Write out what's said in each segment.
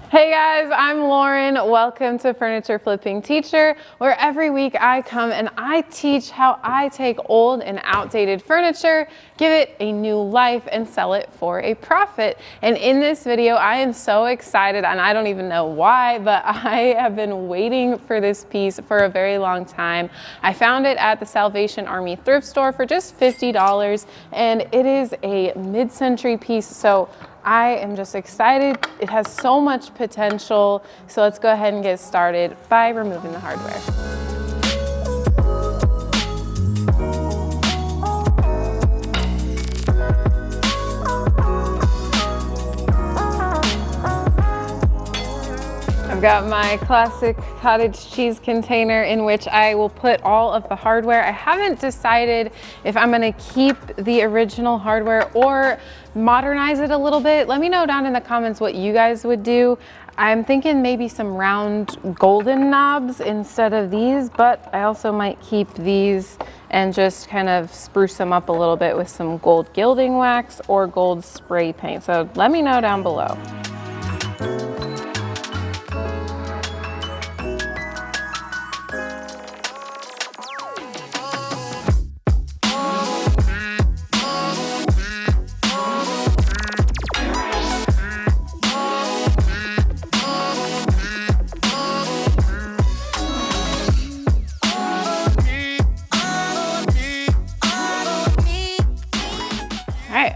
Hey guys, I'm Lauren. Welcome to Furniture Flipping Teacher, where every week I come and I teach how I take old and outdated furniture, give it a new life, and sell it for a profit. And in this video, I am so excited, and I don't even know why, but I have been waiting for this piece for a very long time. I found it at the Salvation Army thrift store for just $50, and it is a mid-century piece, so I am just excited. It has so much potential. So let's go ahead and get started by removing the hardware. I've got my classic cottage cheese container in which I will put all of the hardware. I haven't decided if I'm gonna keep the original hardware or modernize it a little bit. Let me know down in the comments what you guys would do. I'm thinking maybe some round golden knobs instead of these, but I also might keep these and just kind of spruce them up a little bit with some gold gilding wax or gold spray paint. So let me know down below.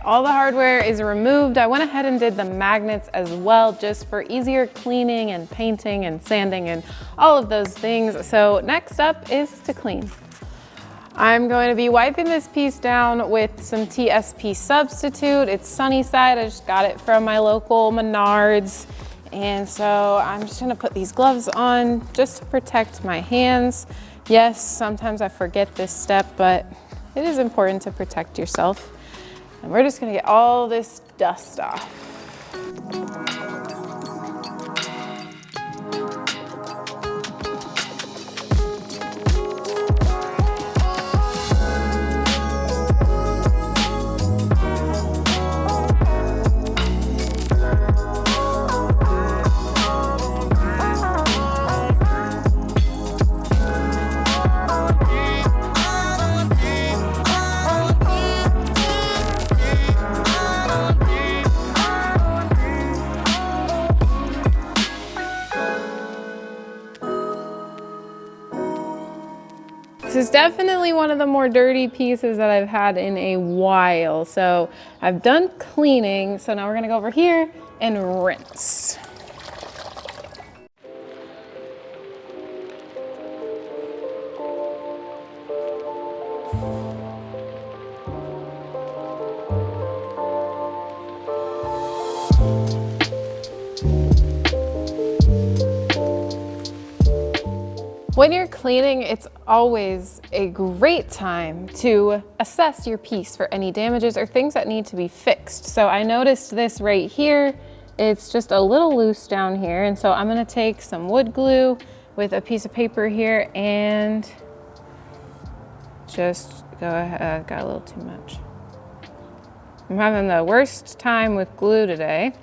All the hardware is removed. I went ahead and did the magnets as well, just for easier cleaning and painting and sanding and all of those things. So next up is to clean. I'm going to be wiping this piece down with some TSP Substitute. It's Sunnyside. I just got it from my local Menards. And so I'm just gonna put these gloves on just to protect my hands. Yes, sometimes I forget this step, but it is important to protect yourself. And we're just gonna get all this dust off. This is definitely one of the more dirty pieces that I've had in a while. So I've done cleaning. So now we're gonna go over here and rinse. When you're cleaning, it's always a great time to assess your piece for any damages or things that need to be fixed. So I noticed this right here. It's just a little loose down here. And so I'm gonna take some wood glue with a piece of paper here and just go ahead, got a little too much. I'm having the worst time with glue today,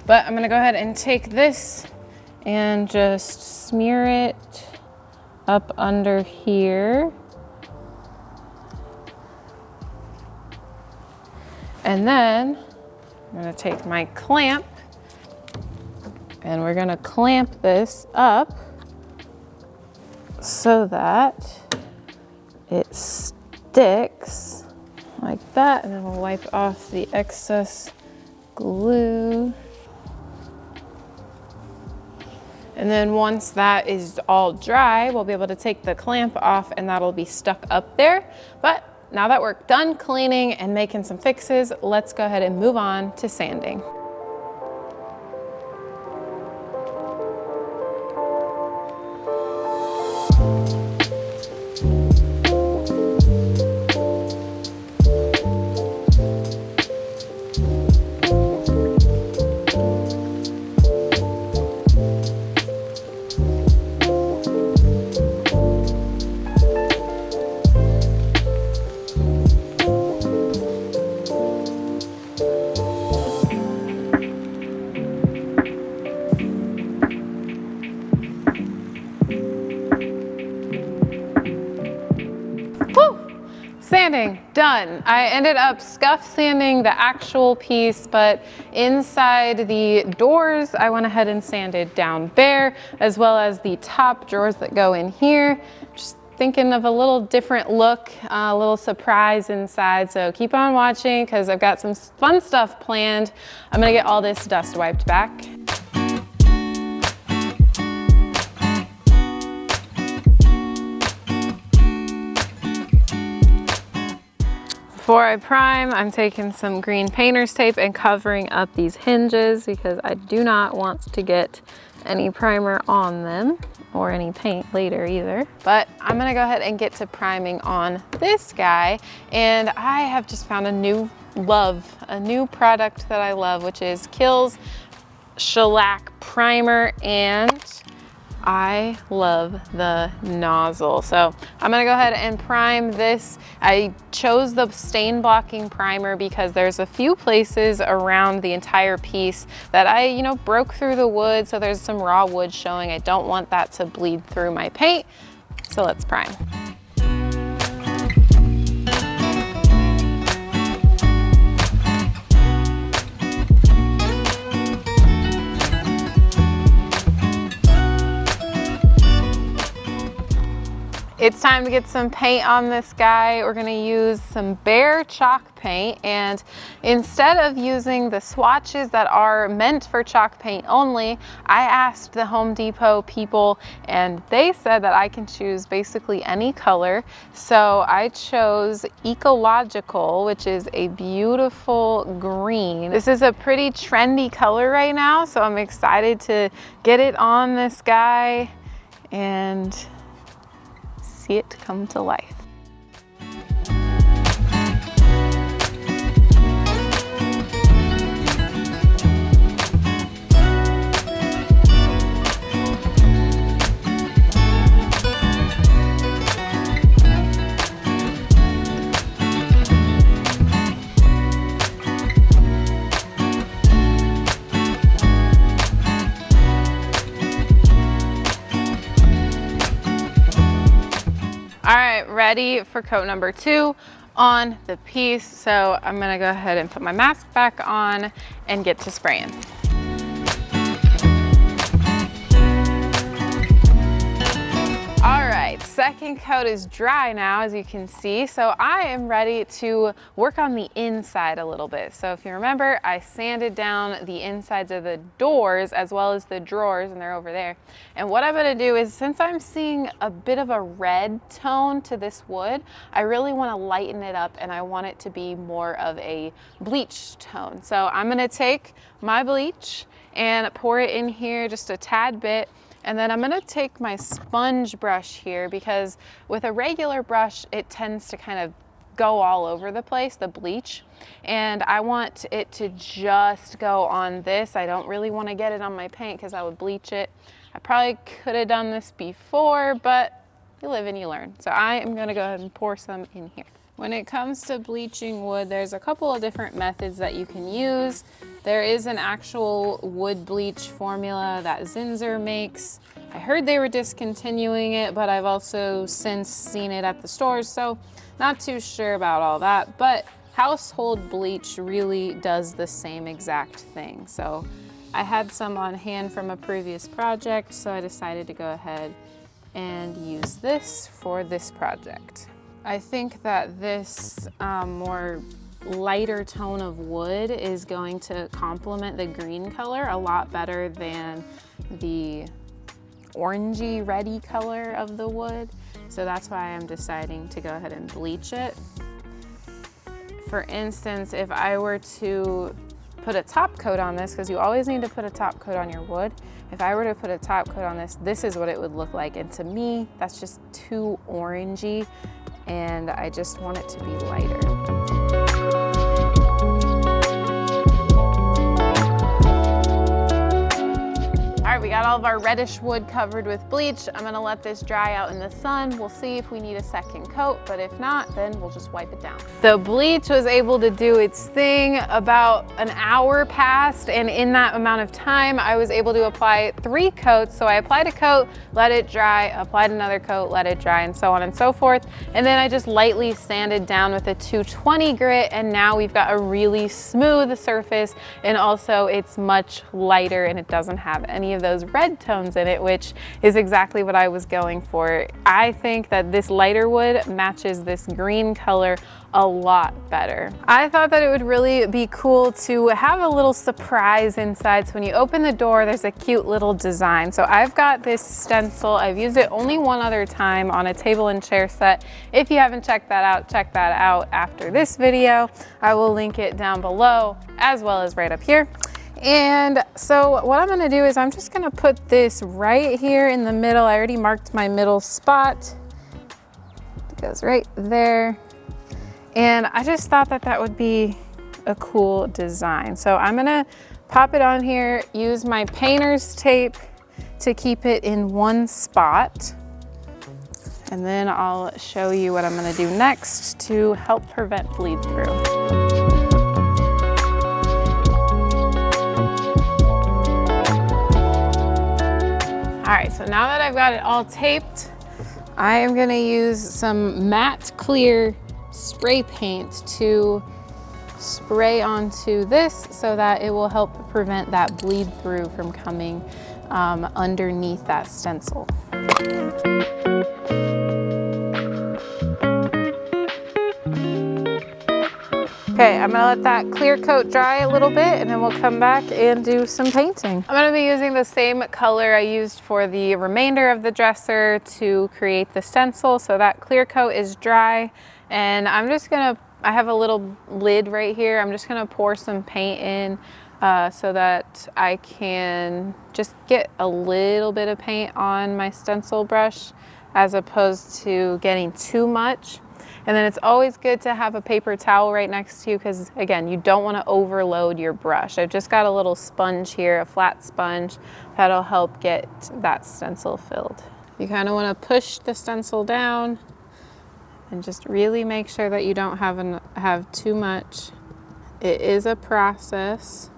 but I'm gonna go ahead and take this and just smear it up under here. And then I'm gonna take my clamp and we're gonna clamp this up so that it sticks like that. And then we'll wipe off the excess glue. And then once that is all dry, we'll be able to take the clamp off and that'll be stuck up there. But now that we're done cleaning and making some fixes, let's go ahead and move on to sanding. Done. I ended up scuff sanding the actual piece, but inside the doors, I went ahead and sanded down Behr, as well as the top drawers that go in here. Just thinking of a little different look, a little surprise inside. So keep on watching because I've got some fun stuff planned. I'm gonna get all this dust wiped back. Before I prime, I'm taking some green painter's tape and covering up these hinges because I do not want to get any primer on them or any paint later either. But I'm gonna go ahead and get to priming on this guy. And I have just found a new product that I love, which is Kiehl's Shellac Primer, and I love the nozzle. So I'm gonna go ahead and prime this. I chose the stain blocking primer because there's a few places around the entire piece that I, broke through the wood. So there's some raw wood showing. I don't want that to bleed through my paint. So let's prime. It's time to get some paint on this guy. We're gonna use some Behr chalk paint, and instead of using the swatches that are meant for chalk paint only, I asked the Home Depot people and they said that I can choose basically any color. So I chose Ecological, which is a beautiful green. This is a pretty trendy color right now, so I'm excited to get it on this guy and see it come to life. All right, ready for coat number 2 on the piece. So I'm gonna go ahead and put my mask back on and get to spraying. All right, second coat is dry now, as you can see. So I am ready to work on the inside a little bit. So if you remember, I sanded down the insides of the doors as well as the drawers, and they're over there. And what I'm gonna do is, since I'm seeing a bit of a red tone to this wood, I really wanna lighten it up and I want it to be more of a bleach tone. So I'm gonna take my bleach and pour it in here just a tad bit. And then I'm gonna take my sponge brush here, because with a regular brush, it tends to kind of go all over the place, the bleach. And I want it to just go on this. I don't really wanna get it on my paint because I would bleach it. I probably could have done this before, but you live and you learn. So I am gonna go ahead and pour some in here. When it comes to bleaching wood, there's a couple of different methods that you can use. There is an actual wood bleach formula that Zinsser makes. I heard they were discontinuing it, but I've also since seen it at the stores, so not too sure about all that. But household bleach really does the same exact thing. So I had some on hand from a previous project, so I decided to go ahead and use this for this project. I think that this more lighter tone of wood is going to complement the green color a lot better than the orangey reddy color of the wood. So that's why I'm deciding to go ahead and bleach it. For instance, if I were to put a top coat on this, because you always need to put a top coat on your wood. If I were to put a top coat on this, this is what it would look like. And to me, that's just too orangey, and I just want it to be lighter. All right, we got all all of our reddish wood covered with bleach. I'm gonna let this dry out in the sun. We'll see if we need a second coat, but if not, then we'll just wipe it down. The bleach was able to do its thing. About an hour passed, and in that amount of time, I was able to apply 3 coats. So I applied a coat, let it dry, applied another coat, let it dry, and so on and so forth. And then I just lightly sanded down with a 220 grit, and now we've got a really smooth surface, and also it's much lighter and it doesn't have any of those red tones in it, which is exactly what I was going for. I think that this lighter wood matches this green color a lot better. I thought that it would really be cool to have a little surprise inside. So when you open the door, there's a cute little design. So I've got this stencil. I've used it only one other time on a table and chair set. If you haven't checked that out after this video. I will link it down below as well as right up here. And so what I'm gonna do is I'm just gonna put this right here in the middle. I already marked my middle spot. It goes right there. And I just thought that that would be a cool design. So I'm gonna pop it on here, use my painter's tape to keep it in one spot. And then I'll show you what I'm gonna do next to help prevent bleed through. All right, so now that I've got it all taped, I am gonna use some matte clear spray paint to spray onto this so that it will help prevent that bleed through from coming underneath that stencil. Okay, I'm gonna let that clear coat dry a little bit and then we'll come back and do some painting. I'm gonna be using the same color I used for the remainder of the dresser to create the stencil. So that clear coat is dry. And I'm just gonna, I have a little lid right here. I'm just gonna pour some paint in so that I can just get a little bit of paint on my stencil brush as opposed to getting too much. And then it's always good to have a paper towel right next to you because again, you don't wanna overload your brush. I've just got a little sponge here, a flat sponge, that'll help get that stencil filled. You kinda wanna push the stencil down and just really make sure that you don't have too much. It is a process.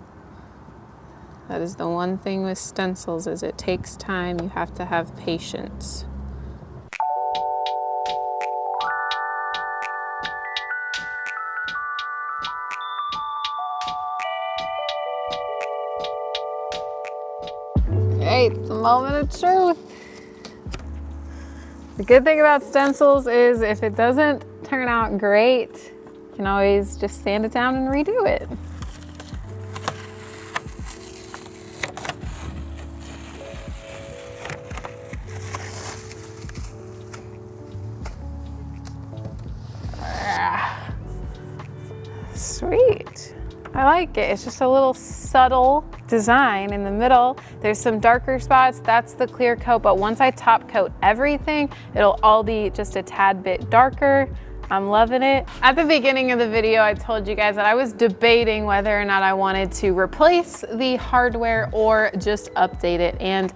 That is the one thing with stencils is it takes time. You have to have patience. Okay, it's the moment of truth. The good thing about stencils is if it doesn't turn out great, you can always just sand it down and redo it. Sweet. I like it. It's just a little subtle design in the middle. There's some darker spots. That's the clear coat, but once I top coat everything, it'll all be just a tad bit darker. I'm loving it. At the beginning of the video, I told you guys that I was debating whether or not I wanted to replace the hardware or just update it. And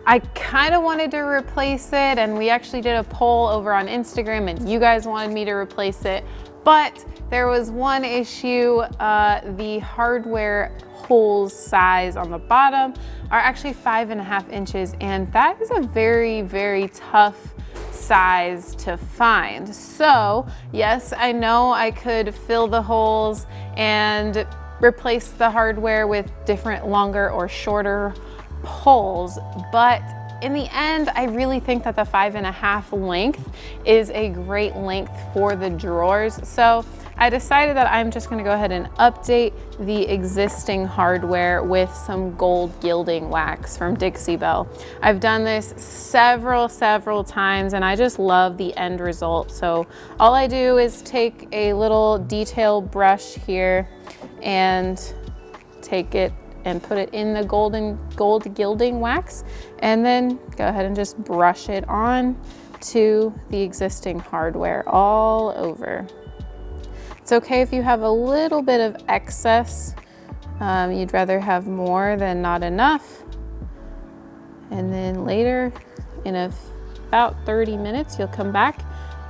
I kind of wanted to replace it. And we actually did a poll over on Instagram and you guys wanted me to replace it. But there was one issue, the hardware holes size on the bottom are actually 5.5 inches. And that is a very, very tough size to find. So yes, I know I could fill the holes and replace the hardware with different longer or shorter holes, but in the end, I really think that the 5.5 length is a great length for the drawers. So I decided that I'm just gonna go ahead and update the existing hardware with some gold gilding wax from Dixie Belle. I've done this several times and I just love the end result. So all I do is take a little detail brush here and take it and put it in the gold gilding wax and then go ahead and just brush it on to the existing hardware all over. It's okay if you have a little bit of excess. You'd rather have more than not enough. And then later, in about 30 minutes, you'll come back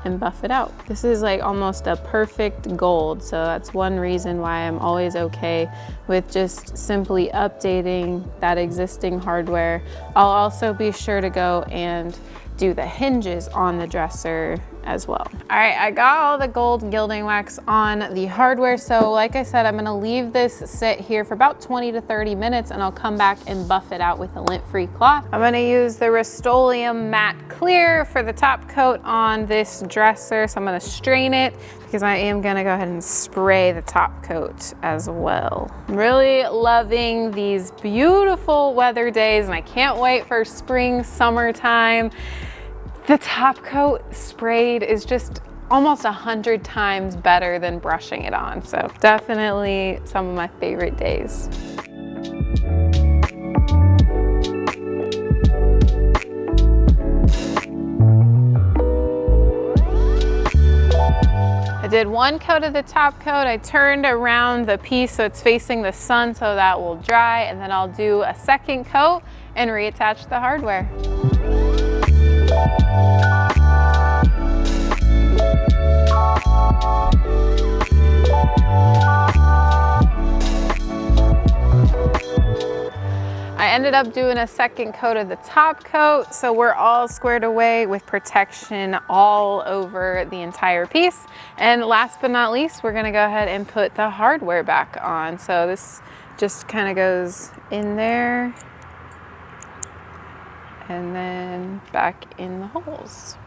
and buff it out. This is like almost a perfect gold, so that's one reason why I'm always okay with just simply updating that existing hardware. I'll also be sure to go and do the hinges on the dresser as well. All right, I got all the gold gilding wax on the hardware, so like I said, I'm gonna leave this sit here for about 20 to 30 minutes and I'll come back and buff it out with a lint-free cloth. I'm gonna use the Rust-Oleum Matte Clear for the top coat on this dresser, so I'm gonna strain it because I am gonna go ahead and spray the top coat as well. I'm really loving these beautiful weather days and I can't wait for spring, summertime. The top coat sprayed is just almost 100 times better than brushing it on. So definitely some of my favorite days. I did one coat of the top coat. I turned around the piece so it's facing the sun so that will dry, and then I'll do a second coat and reattach the hardware. I ended up doing a second coat of the top coat, so we're all squared away with protection all over the entire piece. And last but not least, we're gonna go ahead and put the hardware back on. So this just kind of goes in there and then back in the holes.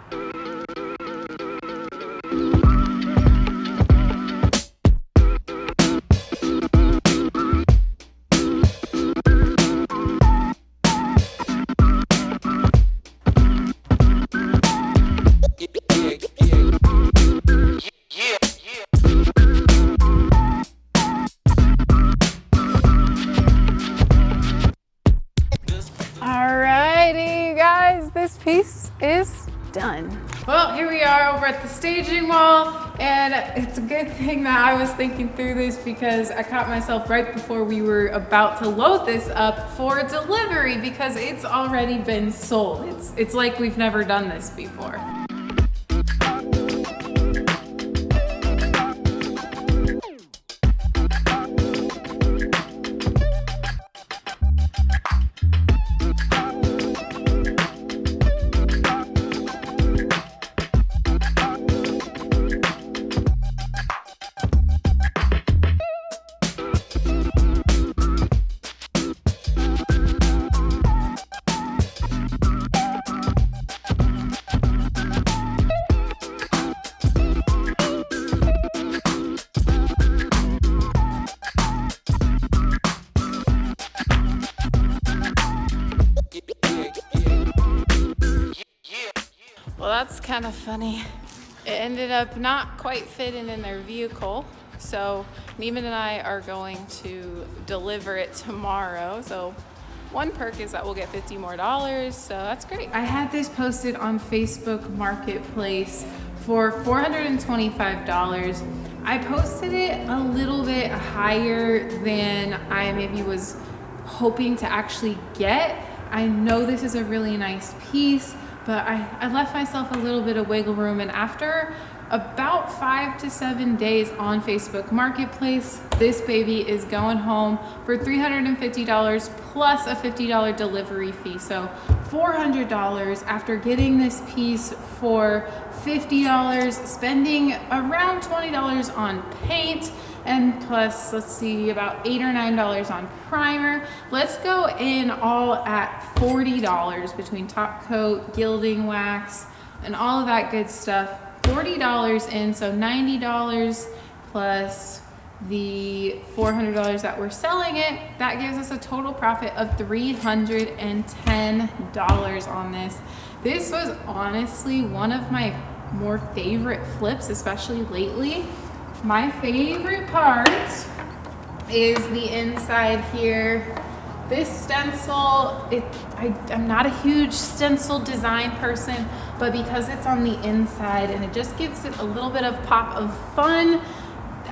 This piece is done. Well, here we are over at the staging wall, and it's a good thing that I was thinking through this because I caught myself right before we were about to load this up for delivery because it's already been sold. It's like we've never done this before. Well, that's kind of funny. It ended up not quite fitting in their vehicle. So Neiman and I are going to deliver it tomorrow. So one perk is that we'll get $50 more, so that's great. I had this posted on Facebook Marketplace for $425. I posted it a little bit higher than I maybe was hoping to actually get. I know this is a really nice piece, but I left myself a little bit of wiggle room, and after about 5 to 7 days on Facebook Marketplace, this baby is going home for $350 plus a $50 delivery fee. So $400 after getting this piece for $50, spending around $20 on paint, and plus, let's see, about $8 or $9 on primer. Let's go in all at $40 between top coat, gilding wax, and all of that good stuff. $40 in, so $90 plus the $400 that we're selling it. That gives us a total profit of $310 on this. This was honestly one of my more favorite flips, especially lately. My favorite part is the inside here. This stencil, I'm not a huge stencil design person, but because it's on the inside and it just gives it a little bit of pop of fun,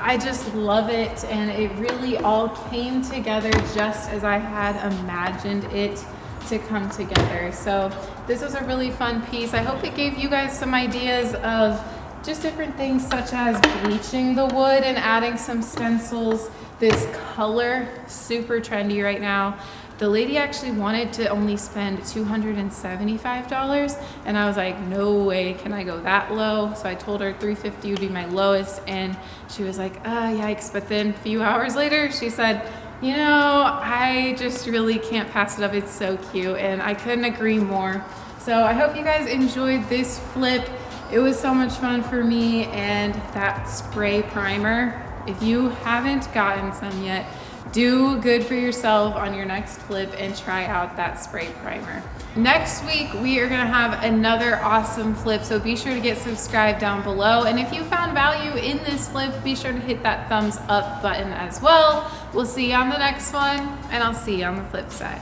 I just love it, and it really all came together just as I had imagined it to come together. So this was a really fun piece. I hope it gave you guys some ideas of just different things such as bleaching the wood and adding some stencils. This color, super trendy right now. The lady actually wanted to only spend $275, and I was like, no way can I go that low. So I told her $350 would be my lowest, and she was like, yikes. But then a few hours later, she said, you know, I just really can't pass it up. It's so cute, and I couldn't agree more. So I hope you guys enjoyed this flip. It was so much fun for me, and that spray primer, if you haven't gotten some yet, do good for yourself on your next flip and try out that spray primer. Next week, we are gonna have another awesome flip, so be sure to get subscribed down below. And if you found value in this flip, be sure to hit that thumbs up button as well. We'll see you on the next one, and I'll see you on the flip side.